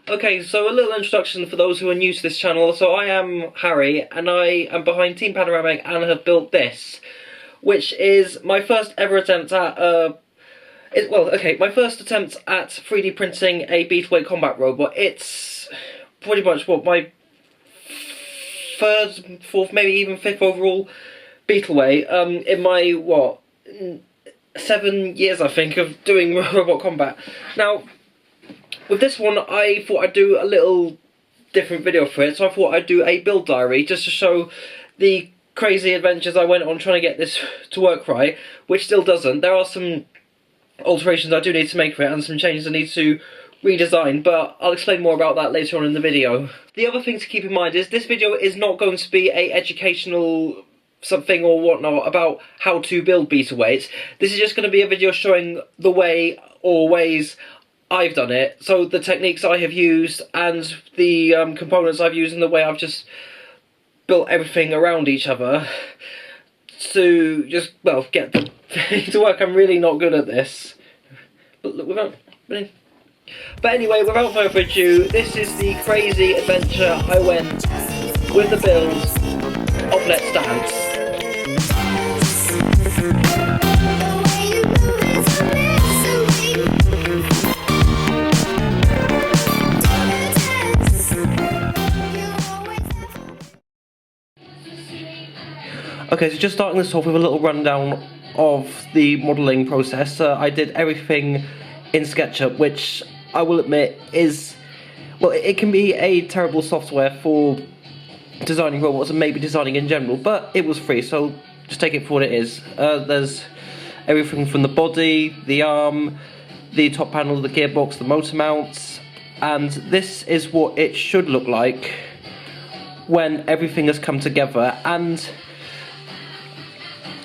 Okay, so a little introduction for those who are new to this channel. So I am Harry, and I am behind Team Panoramic and have built this, which is my first ever attempt at, my first attempt at 3D printing a Beetleweight combat robot. It's pretty much what, my third, fourth, maybe even fifth overall Beetleweight, in my, 7 years, I think, of doing robot combat. Now, with this one, I thought I'd do a little different video for it, so I thought I'd do a build diary, just to show the crazy adventures I went on trying to get this to work right, which still doesn't. There are some alterations I do need to make for it, and some changes I need to redesign, but I'll explain more about that later on in the video. The other thing to keep in mind is this video is not going to be a educational something or whatnot about how to build Beetleweights. This is just going to be a video showing the way, or ways, I've done it, so the techniques I have used and the components I've used and the way I've just built everything around each other to just, well, get the thing to work. I'm really not good at this. But look, but anyway, without further ado, this is the crazy adventure I went with the build of Let's Dance. Okay, so just starting this off with a little rundown of the modelling process. I did everything in SketchUp, which I will admit is, well, it can be a terrible software for designing robots and maybe designing in general, but it was free, so just take it for what it is. There's everything from the body, the arm, the top panel, the gearbox, the motor mounts, and this is what it should look like when everything has come together. And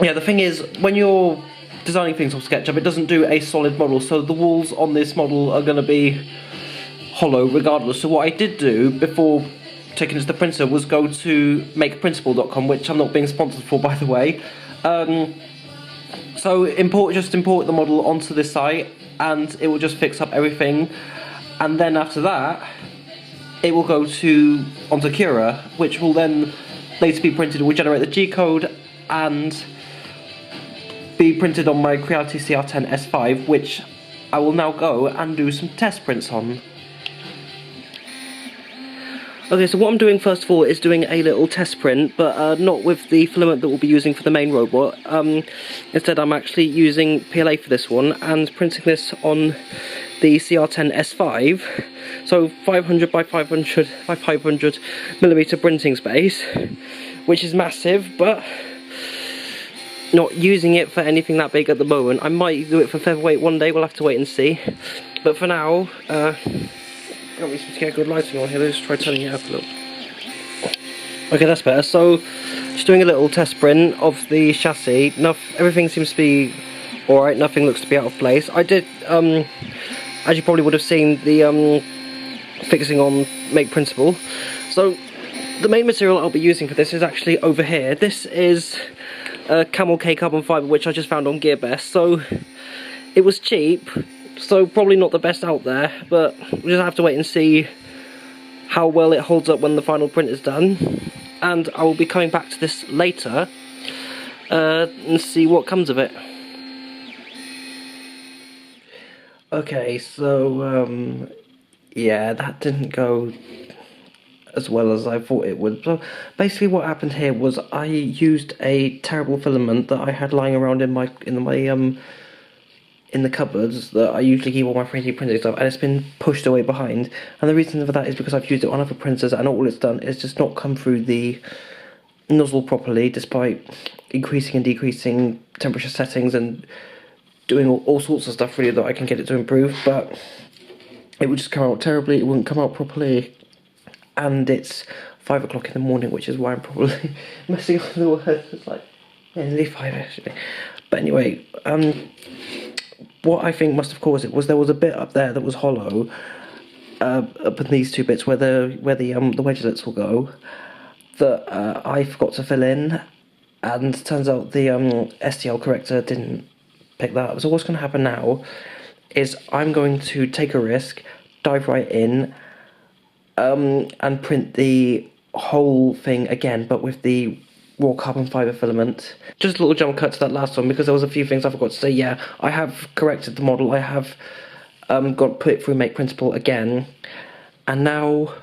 yeah, the thing is, when you're designing things on SketchUp, it doesn't do a solid model, so the walls on this model are going to be hollow regardless. So what I did do before taking it to the printer was go to makeprintable.com, which I'm not being sponsored for, by the way. So just import the model onto this site, and it will just fix up everything. And then after that, it will go onto Cura, which will then later be printed. It will generate the G-code and be printed on my Creality CR10 S5, which I will now go and do some test prints on. Okay, so what I'm doing first of all is doing a little test print, but not with the filament that we'll be using for the main robot. Instead, I'm actually using PLA for this one and printing this on the CR10 S5. So 500 by 500 by 500 millimeter printing space, which is massive, but not using it for anything that big at the moment. I might do it for featherweight one day, we'll have to wait and see. But for now, got me to get good lighting on here. Let's try turning it up a little. Okay, that's better. So, just doing a little test print of the chassis. Everything seems to be alright, nothing looks to be out of place. I did, as you probably would have seen, the fixing on Make Printable. So, the main material I'll be using for this is actually over here. This is Camel K carbon fibre, which I just found on GearBest. So, it was cheap, so probably not the best out there, but we'll just have to wait and see how well it holds up when the final print is done. And I will be coming back to this later and see what comes of it. Okay, so yeah, that didn't go as well as I thought it would. So basically what happened here was I used a terrible filament that I had lying around in the cupboards that I usually keep all my 3D printing stuff, and it's been pushed away behind. And the reason for that is because I've used it on other printers, and all it's done is just not come through the nozzle properly, despite increasing and decreasing temperature settings and doing all sorts of stuff really that I can get it to improve. But it would just come out terribly, it wouldn't come out properly, and it's 5 o'clock in the morning, which is why I'm probably messing up the words. It's like, yeah, nearly 5 actually. But anyway, what I think must have caused it was there was a bit up there that was hollow, up in these two bits where the wedgelets will go, that I forgot to fill in, and turns out the STL corrector didn't pick that up. So what's going to happen now is I'm going to take a risk, dive right in, and print the whole thing again, but with the raw carbon fibre filament. Just a little jump cut to that last one, because there was a few things I forgot to say. Yeah, I have corrected the model. I have got put it through Make Printable again, and now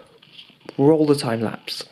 roll the time lapse.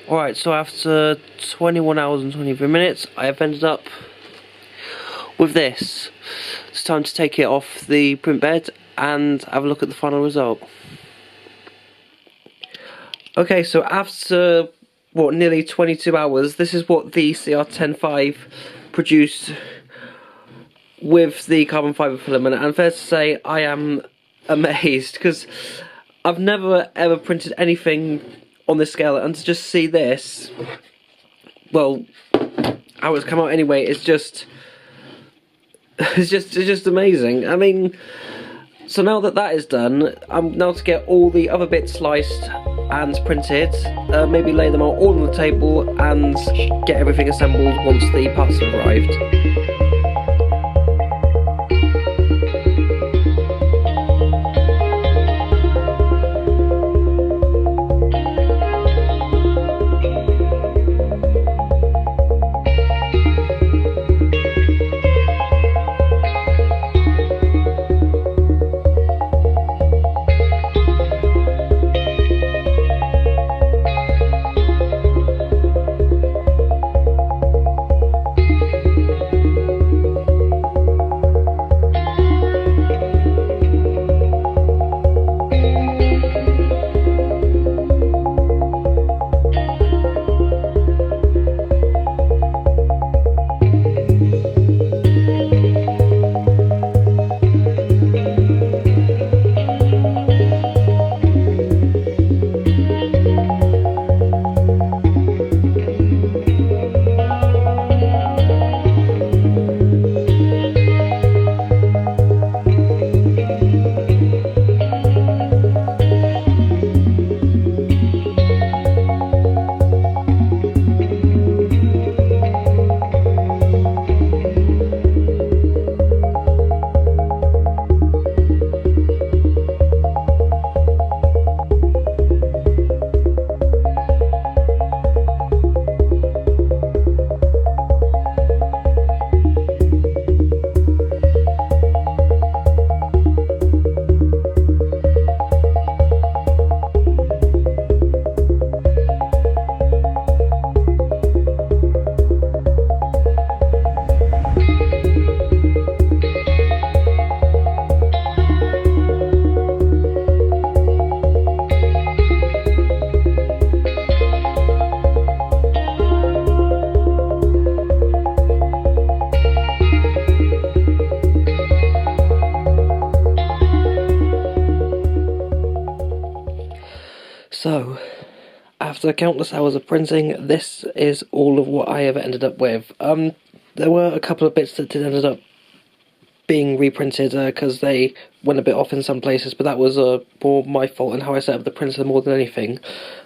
Alright, so after 21 hours and 23 minutes, I have ended up with this. It's time to take it off the print bed and have a look at the final result. Okay, so after, what, nearly 22 hours, this is what the CR105 produced with the carbon fibre filament, and fair to say, I am amazed, because I've never ever printed anything on this scale, and to just see this, well, how it's come out anyway, it's just amazing. I mean, so now that that is done, I'm now to get all the other bits sliced and printed, maybe lay them all on the table and get everything assembled once the parts have arrived. So, after countless hours of printing, this is all of what I have ended up with. There were a couple of bits that did end up being reprinted because they went a bit off in some places, but that was more my fault and how I set up the printer more than anything.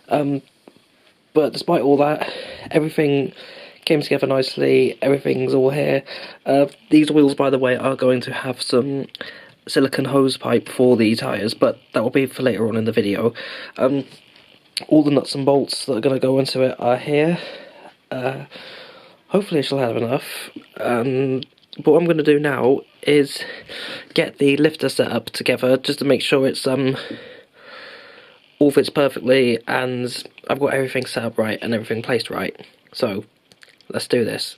But despite all that, everything came together nicely, everything's all here. These wheels, by the way, are going to have some silicone hose pipe for the tyres, but that will be for later on in the video. All the nuts and bolts that are going to go into it are here. Hopefully I shall have enough. But what I'm going to do now is get the lifter set up together, just to make sure it's all fits perfectly and I've got everything set up right and everything placed right. So, let's do this.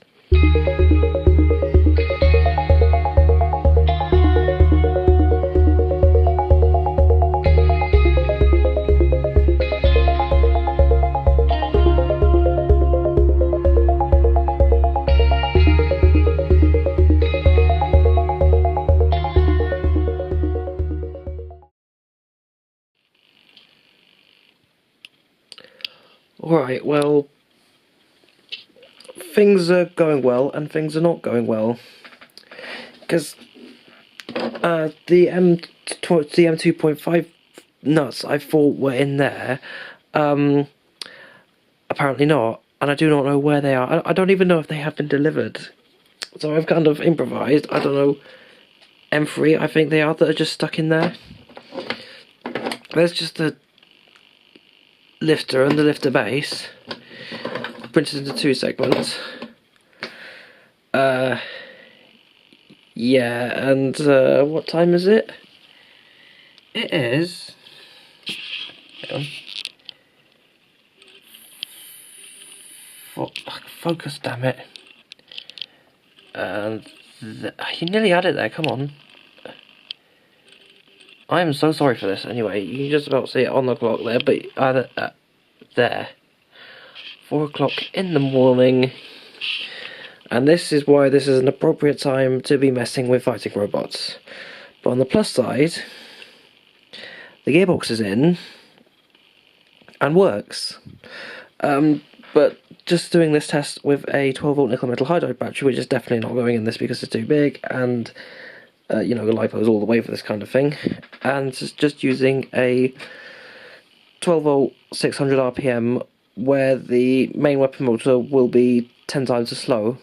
Alright, well, things are going well and things are not going well. Because the M2.5 nuts I thought were in there, apparently not, and I do not know where they are. I don't even know if they have been delivered. So I've kind of improvised. I don't know. M3, I think they are, that are just stuck in there. There's just the lifter and the lifter base, printed into 2 segments. Yeah, and what time is it? It is... Hang on. Focus, damn it. And you nearly had it there, come on. I am so sorry for this. Anyway, you can just about see it on the clock there, but there. 4 o'clock in the morning. And this is why this is an appropriate time to be messing with fighting robots. But on the plus side, the gearbox is in and works. But just doing this test with a 12-volt nickel metal hydride battery, which is definitely not going in this because it's too big, and you know, the LiPo is all the way for this kind of thing, and just using a 12-volt 600 RPM where the main weapon motor will be 10 times as slow.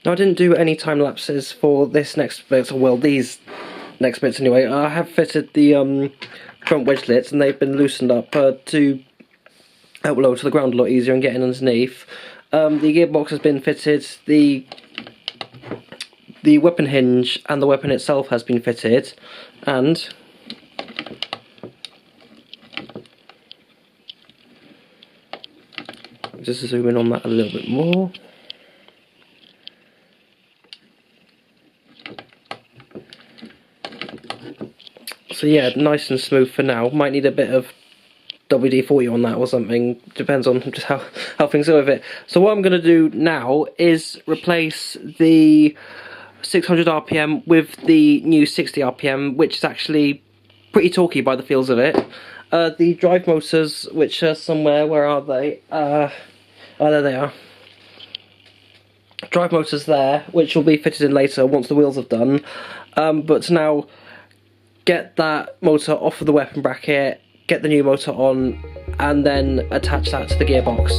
Now, I didn't do any time lapses for this next bit, or well, these next bits anyway. I have fitted the front wedge lits, and they've been loosened up to help lower to the ground a lot easier and get in underneath. The gearbox has been fitted, the weapon hinge and the weapon itself has been fitted, and just to zoom in on that a little bit more. So yeah, nice and smooth for now. Might need a bit of WD-40 on that or something. Depends on just how things go with it. So what I'm going to do now is replace the 600 RPM with the new 60 RPM, which is actually pretty torquey by the feels of it. The drive motors, which are somewhere, where are they? Oh, there they are. Drive motors there, which will be fitted in later once the wheels have done. But now, get that motor off of the weapon bracket, get the new motor on, and then attach that to the gearbox.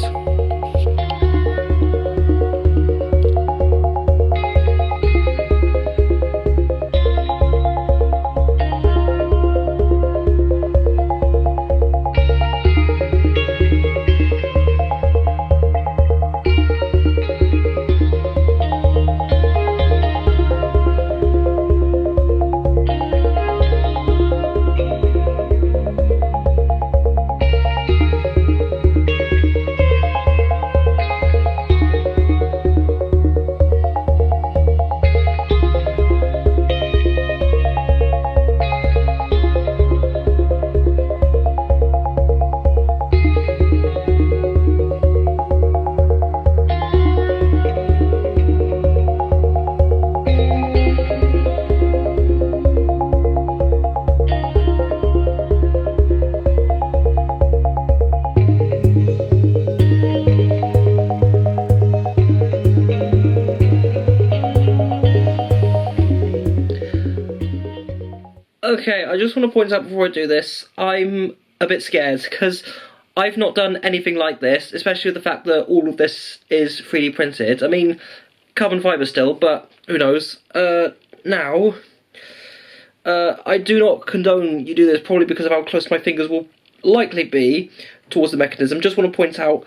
Okay, I just want to point out before I do this, I'm a bit scared, because I've not done anything like this, especially with the fact that all of this is 3D printed. I mean, carbon fibre still, but who knows. Now, I do not condone you do this, probably because of how close my fingers will likely be towards the mechanism. Just want to point out,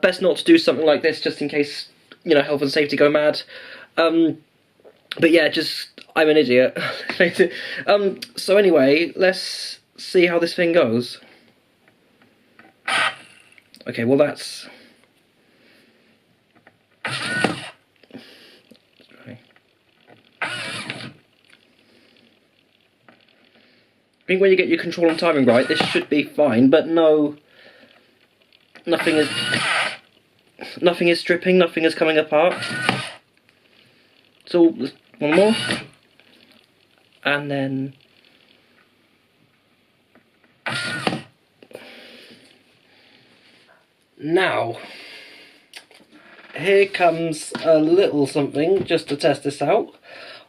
best not to do something like this, just in case, you know, health and safety go mad. But yeah, I'm an idiot. So anyway, let's see how this thing goes. Okay, well that's... Okay. think when you get your control and timing right, this should be fine, but no, nothing is stripping, nothing is coming apart. So, one more, and then now, here comes a little something just to test this out.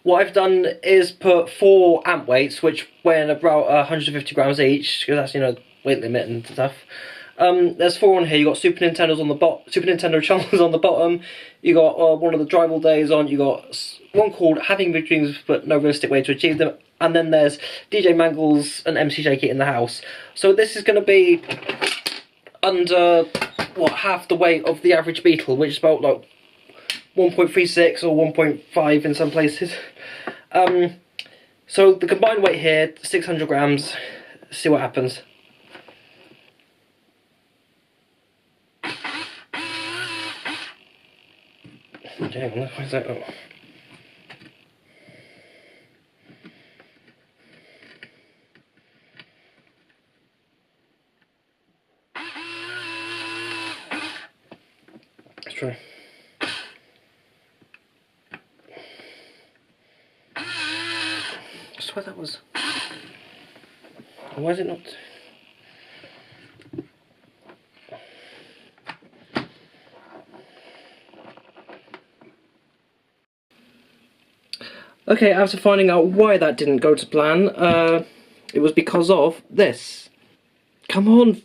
What I've done is put 4 amp weights, which weigh about 150 grams each, because that's, you know, weight limit and stuff. There's 4 on here. You got Super Nintendo's on the Super Nintendo channels on the bottom. You got one of the Drive All Days on. You got one called Having Big Dreams but No Realistic Way to Achieve Them. And then there's DJ Mangles and MC Jakey in the house. So this is going to be under, what, half the weight of the average Beetle, which is about like 1.36 or 1.5 in some places. So the combined weight here, 600 grams. See what happens. Hang on, where's that? Oh. Let's try. I swear that was... Why is it not... Okay, after finding out why that didn't go to plan, it was because of this. Come on.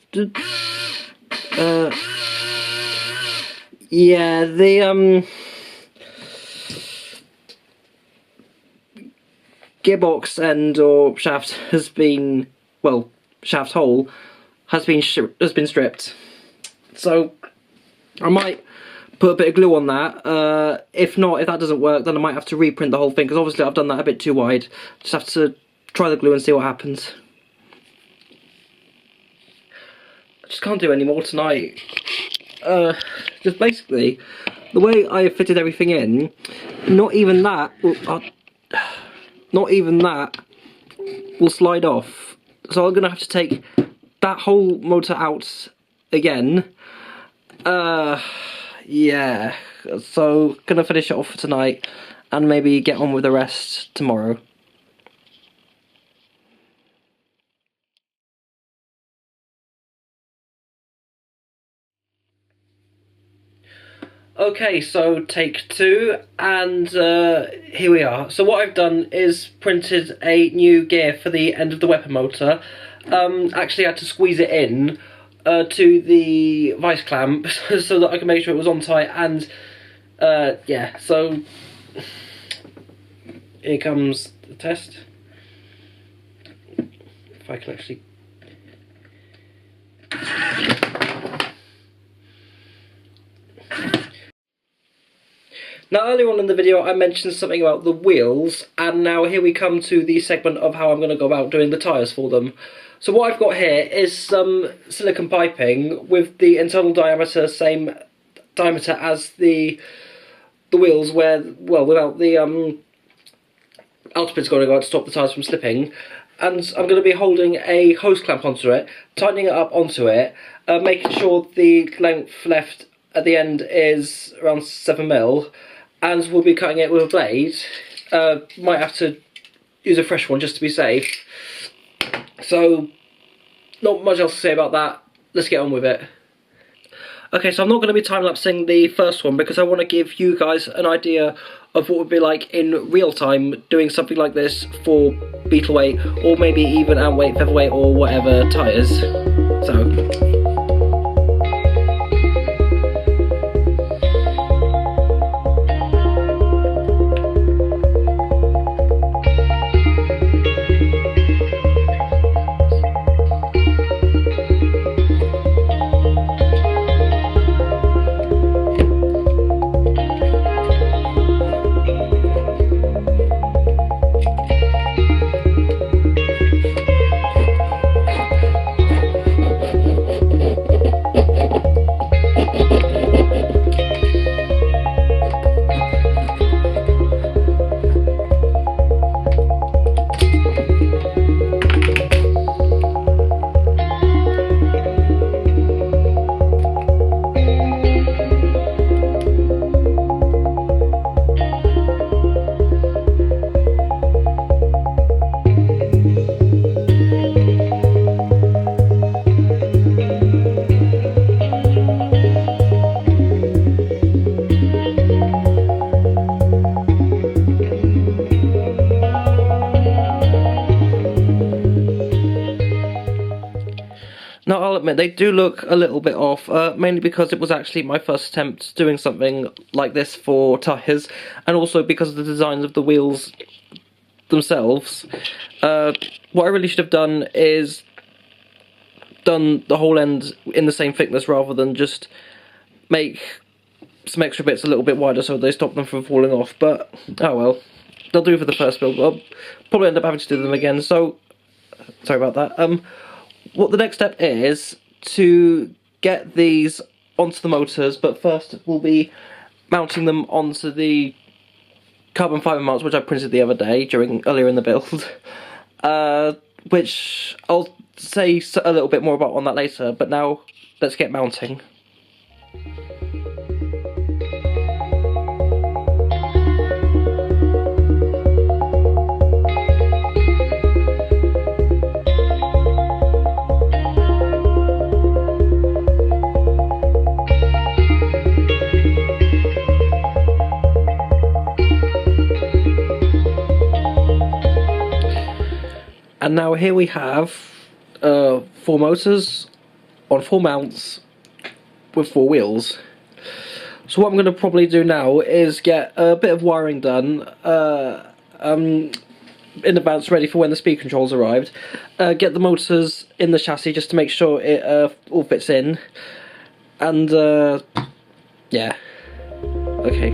Yeah, the gearbox end or shaft has been, well, shaft hole has been stripped. So I might put a bit of glue on that. If not, if that doesn't work, then I might have to reprint the whole thing, because obviously I've done that a bit too wide. Just have to try the glue and see what happens. I just can't do any more tonight. Just basically, the way I fitted everything in, not even that will slide off. So I'm going to have to take that whole motor out again. Yeah, so gonna finish it off for tonight and maybe get on with the rest tomorrow. Okay, so take 2, and here we are. So what I've done is printed a new gear for the end of the weapon motor. Actually had to squeeze it in to the vice clamp so that I can make sure it was on tight, and yeah, so here comes the test. If I can actually... Now, earlier on in the video I mentioned something about the wheels, and now here we come to the segment of how I'm going to go about doing the tyres for them. So what I've got here is some silicone piping with the internal diameter same diameter as the wheels, where, well, without the outer bits going to stop the tyres from slipping. And I'm going to be holding a hose clamp onto it, tightening it up onto it, making sure the length left at the end is around 7mm, and we'll be cutting it with a blade. Might have to use a fresh one just to be safe. So, not much else to say about that. Let's get on with it. Okay, so I'm not going to be time-lapsing the first one because I want to give you guys an idea of what it would be like in real time doing something like this for Beetleweight, or maybe even Antweight, Featherweight, or whatever tyres. So... I'll admit they do look a little bit off, mainly because it was actually my first attempt doing something like this for tyres, and also because of the designs of the wheels themselves. What I really should have done is done the whole end in the same thickness rather than just make some extra bits a little bit wider so they stop them from falling off, but oh well, they'll do for the first build. I'll probably end up having to do them again, so sorry about that. What the next step is to get these onto the motors, but first we'll be mounting them onto the carbon fibre mounts which I printed the other day earlier in the build, which I'll say a little bit more about on that later, but now let's get mounting. And now here we have 4 motors on 4 mounts with 4 wheels. So what I'm going to probably do now is get a bit of wiring done in advance, ready for when the speed controls arrived. Get the motors in the chassis just to make sure it all fits in. And yeah, okay.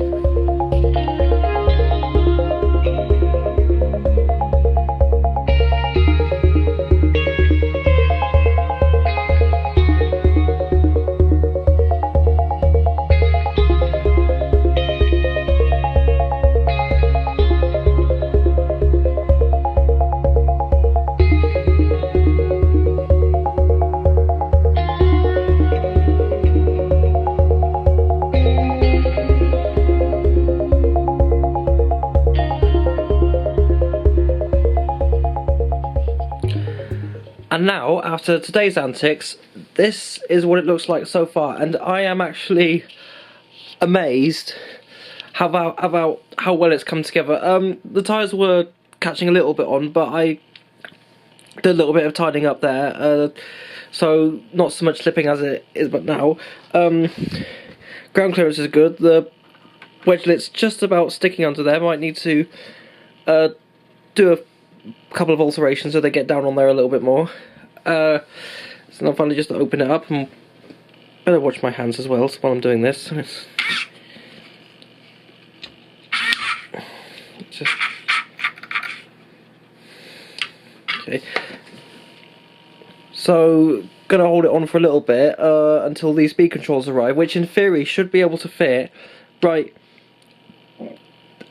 And now, after today's antics, this is what it looks like so far, and I am actually amazed how well it's come together. The tyres were catching a little bit on, but I did a little bit of tidying up there, so not so much slipping as it is but now. Ground clearance is good. The wedgelet's just about sticking onto there. Might need to do a couple of alterations so they get down on there a little bit more. So now finally just open it up, and better watch my hands as well while I'm doing this. Just okay. So gonna hold it on for a little bit until these speed controls arrive, which in theory should be able to fit right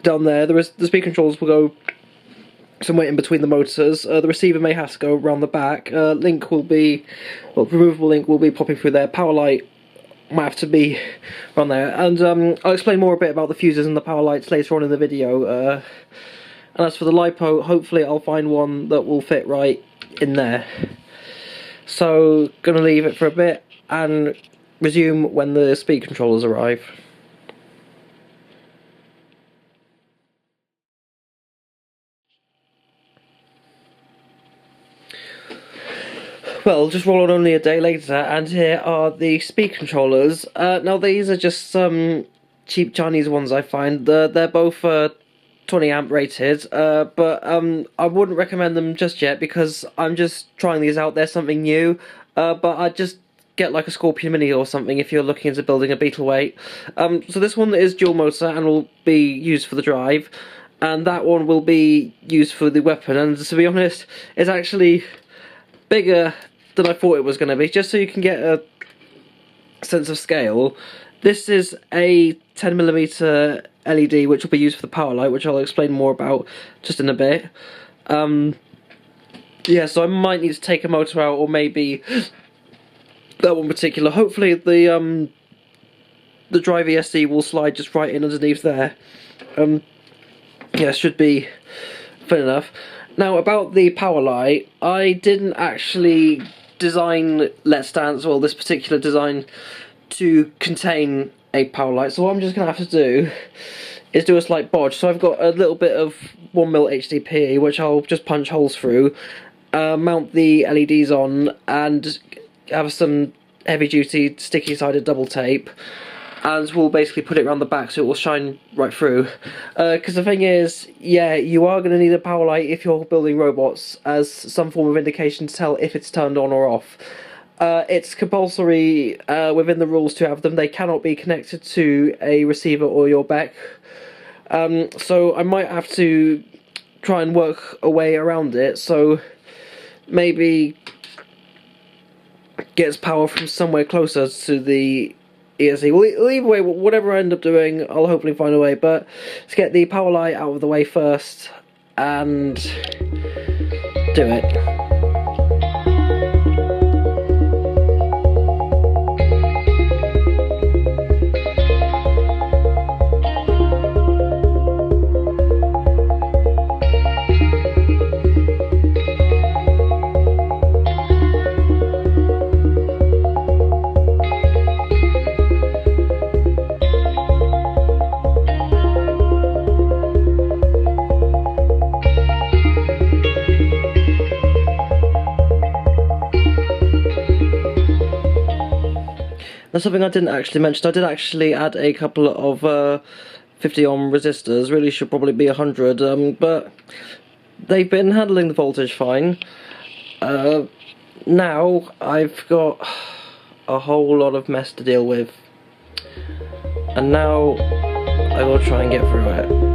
down there. The speed controls will go somewhere in between the motors. The receiver may have to go around the back. Link will be, well, removable link will be popping through there. Power light might have to be around there. And I'll explain more a bit about the fuses and the power lights later on in the video. And as for the LiPo, hopefully I'll find one that will fit right in there. So, gonna leave it for a bit and resume when the speed controllers arrive. Well, just roll on only a day later, and here are the speed controllers. Now these are just some cheap Chinese ones I find. They're both 20 amp rated, but I wouldn't recommend them just yet because I'm just trying these out. They're something new, but I'd just get like a Scorpion Mini or something if you're looking into building a Beetleweight. So this one is dual motor and will be used for the drive, and that one will be used for the weapon, and to be honest, it's actually bigger than I thought it was going to be. Just so you can get a sense of scale, this is a 10mm LED which will be used for the power light, which I'll explain more about just in a bit. Yeah, so I might need to take a motor out, or maybe that one particular. Hopefully the drive ESC will slide just right in underneath there. Yeah, should be fit enough. Now, about the power light, I didn't actually design Let's Dance, well, this particular design, to contain a power light. So what I'm just going to have to do is do a slight bodge. So I've got a little bit of 1mm HDPE, which I'll just punch holes through, mount the LEDs on, and have some heavy-duty, sticky-sided double tape, and we'll basically put it around the back so it will shine right through. Because the thing is, yeah, you are going to need a power light if you're building robots as some form of indication to tell if it's turned on or off. It's compulsory within the rules to have them. They cannot be connected to a receiver or your back. So I might have to try and work a way around it. So maybe gets power from somewhere closer to the ESC. Well, either way, whatever I end up doing, I'll hopefully find a way. But let's get the power light out of the way first and do it. That's something I didn't actually mention. I did actually add a couple of 50 ohm resistors. Really should probably be 100, but they've been handling the voltage fine. Now I've got a whole lot of mess to deal with, and now I will try and get through it.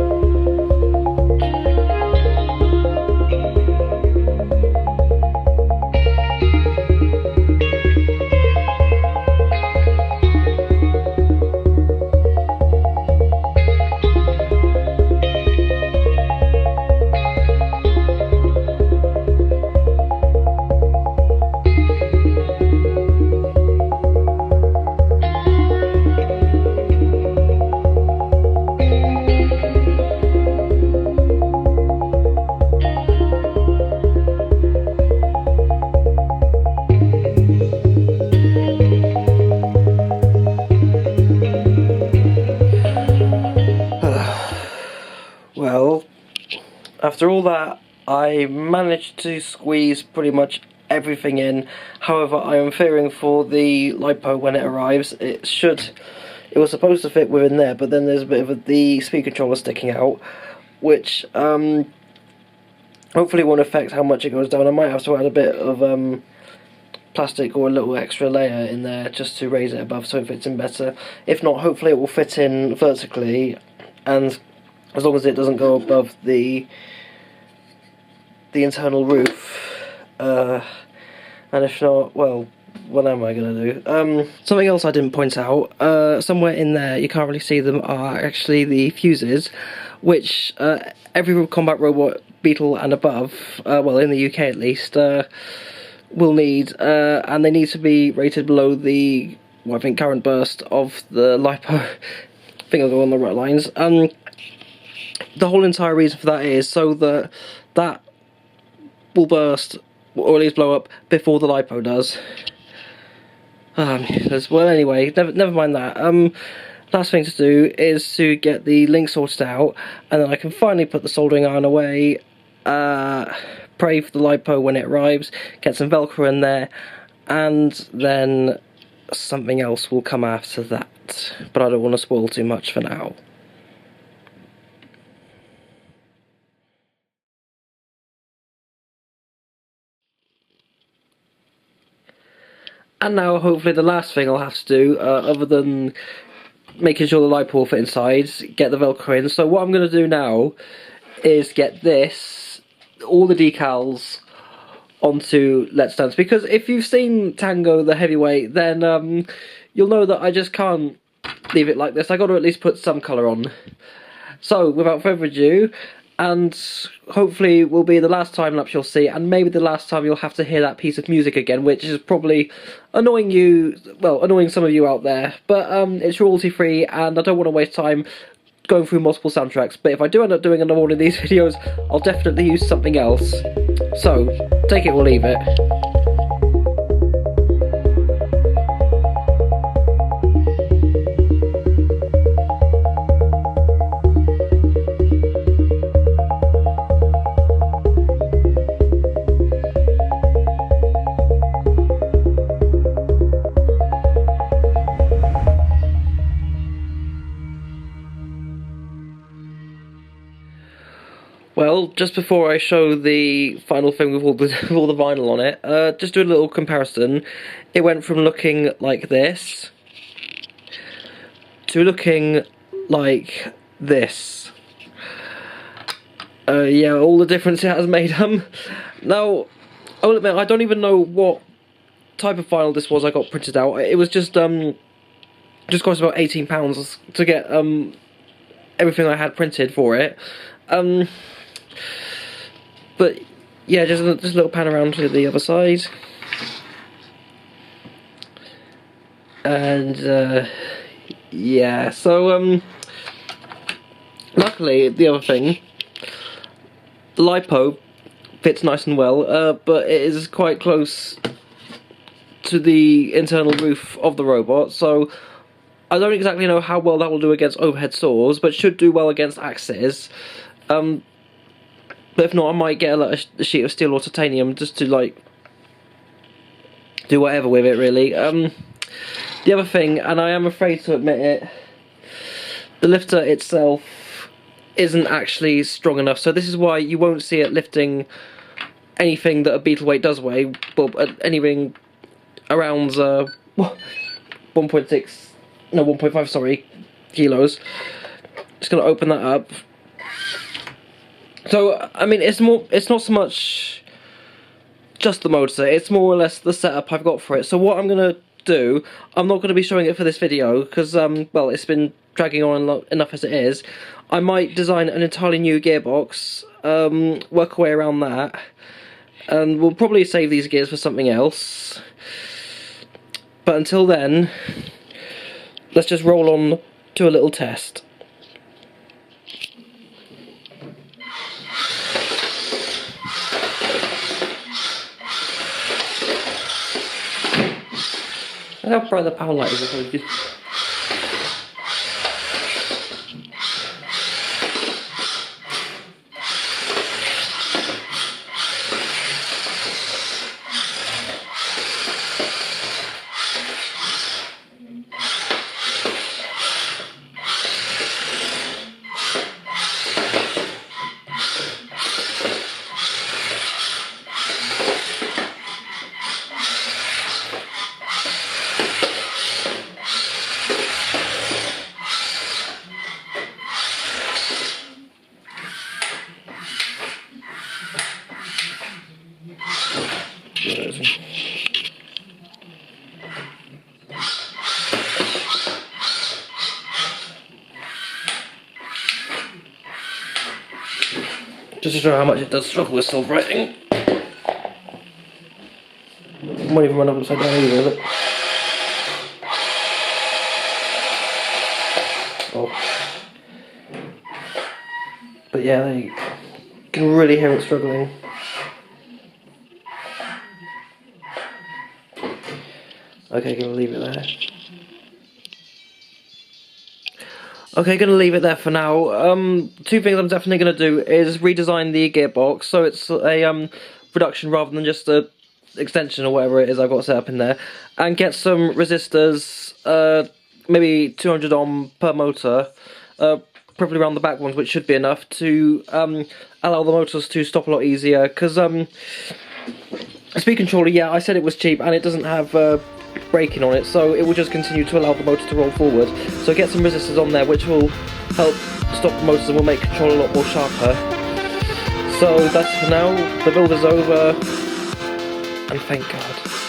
Well, after all that, I managed to squeeze pretty much everything in. However, I am fearing for the LiPo when it arrives. It was supposed to fit within there, but then there's a bit of the speed controller sticking out, which hopefully won't affect how much it goes down. I might have to add a bit of plastic or a little extra layer in there just to raise it above so it fits in better. If not, hopefully it will fit in vertically, and as long as it doesn't go above the internal roof, and if not, well, what am I going to do? Something else I didn't point out, somewhere in there, you can't really see them, are actually the fuses, which every combat robot, Beetle and above, well, in the UK at least, will need, and they need to be rated below the, well, I think, current burst of the LiPo. I think I'll go on the right lines. The whole entire reason for that is so that that will burst, or at least blow up, before the LiPo does. Well, anyway, never mind that. Last thing to do is to get the link sorted out, and then I can finally put the soldering iron away, pray for the LiPo when it arrives, get some Velcro in there, and then something else will come after that. But I don't want to spoil too much for now. And now, hopefully, the last thing I'll have to do, other than making sure the LiPo will fit inside, get the Velcro in. So what I'm going to do now is get all the decals onto Let's Dance. Because if you've seen Tango the Heavyweight, then you'll know that I just can't leave it like this. I got to at least put some colour on. So, without further ado, and hopefully will be the last time-lapse you'll see, and maybe the last time you'll have to hear that piece of music again, which is probably annoying you, well, annoying some of you out there, but it's royalty-free, and I don't want to waste time going through multiple soundtracks, but if I do end up doing another one of these videos, I'll definitely use something else. So, take it or leave it. Well, just before I show the final thing with all the with all the vinyl on it, just do a little comparison. It went from looking like this to looking like this. Yeah, all the difference it has made. Now, I will admit, I don't even know what type of vinyl this was I got printed out. It was just cost about £18 to get everything I had printed for it. But yeah, just a little pan around to the other side, and yeah. So luckily the other thing, the lipo fits nice and well, but it is quite close to the internal roof of the robot, so I don't exactly know how well that will do against overhead saws, but should do well against axes. But if not, I might get a sheet of steel or titanium just to, like, do whatever with it, really. The other thing, and I am afraid to admit it, the lifter itself isn't actually strong enough, so this is why you won't see it lifting anything that a Beetleweight does weigh, but anything around 1.5, sorry, kilos. Just gonna open that up. So, I mean, it's not so much just the motor, it's more or less the setup I've got for it. So what I'm gonna do, I'm not gonna be showing it for this video, because, well, it's been dragging on enough as it is. I might design an entirely new gearbox, work our way around that, and we'll probably save these gears for something else. But until then, let's just roll on to a little test. Look how bright the power light is. Just to show how much it does struggle with self-righting. Won't even run up upside down either, is it? Oh. But yeah, there you can really hear it struggling. Okay, gonna leave it there. Okay, gonna leave it there for now. Two things I'm definitely gonna do is redesign the gearbox so it's a reduction rather than just a extension or whatever it is I've got set up in there, and get some resistors, maybe 200 ohm per motor, probably around the back ones, which should be enough to allow the motors to stop a lot easier. Because speed controller, yeah, I said it was cheap and it doesn't have braking on it, so it will just continue to allow the motor to roll forward. So get some resistors on there which will help stop the motors and will make control a lot more sharper. So that's for now. The build is over, and thank God.